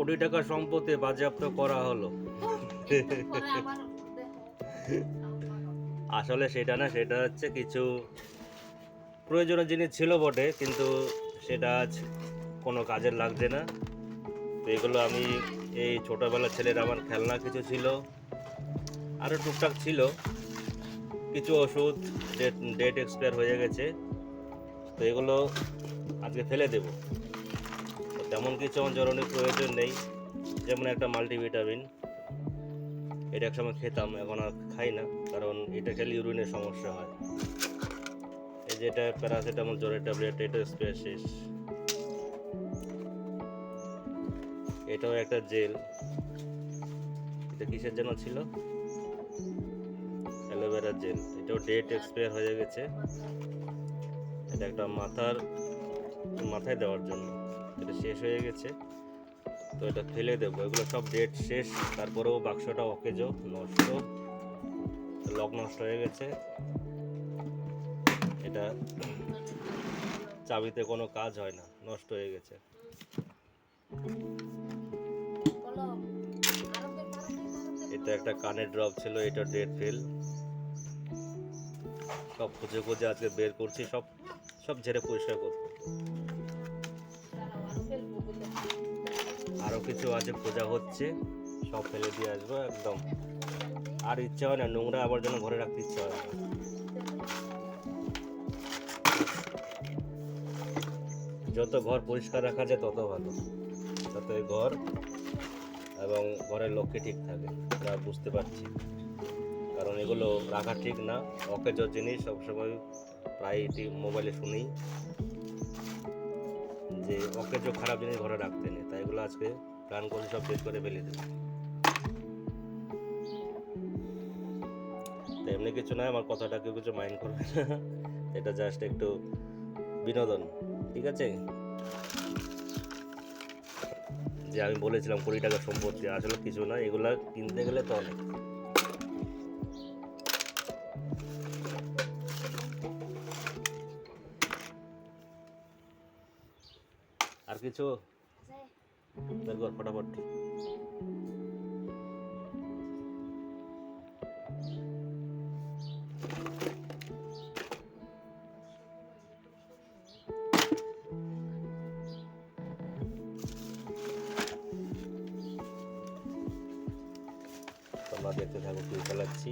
কোটি টাকা সম্পত্তি বাজেয়াপ্ত করা হলো। আসলে সেটা না, সেটা হচ্ছে কিছু প্রয়োজনীয় জিনিস ছিল বটে, কিন্তু সেটা আজ কোনো কাজের লাগছে না। তো এগুলো আমি এই ছোটোবেলার ছেলের আমার খেলনা কিছু ছিল, আরও টুকটাক ছিল কিছু ওষুধ, ডেট এক্সপায়ার হয়ে গেছে। তো এগুলো আজকে ফেলে দেব। তো তেমন কিছু আমার জরুরি প্রয়োজন নেই, যেমন একটা মাল্টিভিটামিন, এটা একসময় খেতাম, এখন আর খাই না, কারণ এটা খেলে ইউরিনের সমস্যা হয়। এই যেটা প্যারাসিটামল জ্বরের ট্যাবলেট, এটা স্প্রে শেষ। এটাও একটা জেল, এটা কিসের জন্য ছিল, অ্যালোভেরা জেল, এটাও ডেট এক্সপায়ার হয়ে গেছে। এটা একটা মাথায় দেওয়ার জন্য, এটা শেষ হয়ে গেছে, তো এটা ফেলে দেবো। এগুলো সব ডেট শেষ, তারপরেও বাক্সটা অকেজো, নষ্ট, লক নষ্ট হয়ে গেছে। এটা চাবিতে কোনো কাজ হয় না, নষ্ট হয়ে গেছে। এটা একটা কানের ড্রপ ছিল, এটা ডেট ফেল। সব খুঁজে খুঁজে আজকে বের করছি, সব সব ঝেড়ে পরিষ্কার করবো। আরও কিছু আছে খোঁজা হচ্ছে, সব ফেলে দিয়ে আসবো একদম। আর ইচ্ছা হয় না, নোংরা আবর্জনা ঘরে রাখতে ইচ্ছা হয় না। যত ঘর পরিষ্কার রাখা যায় তত ভালো, তাতে ঘর এবং ঘরের লক্ষ্যে ঠিক থাকে, যা বুঝতে পারছি। কারণ এগুলো রাখা ঠিক না, অকেজো জিনিস সবসময় প্রায় মোবাইলে শুনি যে অকেজো খারাপ জিনিস ঘরে রাখতে নেই, তাই এগুলো আজকে প্ল্যান করে সব বের করে ফেলে দেবো। তো এমনি কিছু নয়, আমার কথাটা কেউ কিছু মাইন্ড করবে না, এটা জাস্ট একটু বিনোদন, ঠিক আছে? যে আমি বলেছিলাম কোটি টাকা সম্পত্তি, আসলে কিছু না, এগুলা কিনতে গেলে তো অনেক। আর কিছু বের কর ফটাফট। তোমরা দেখতে থাকো কি ফেলাচ্ছি।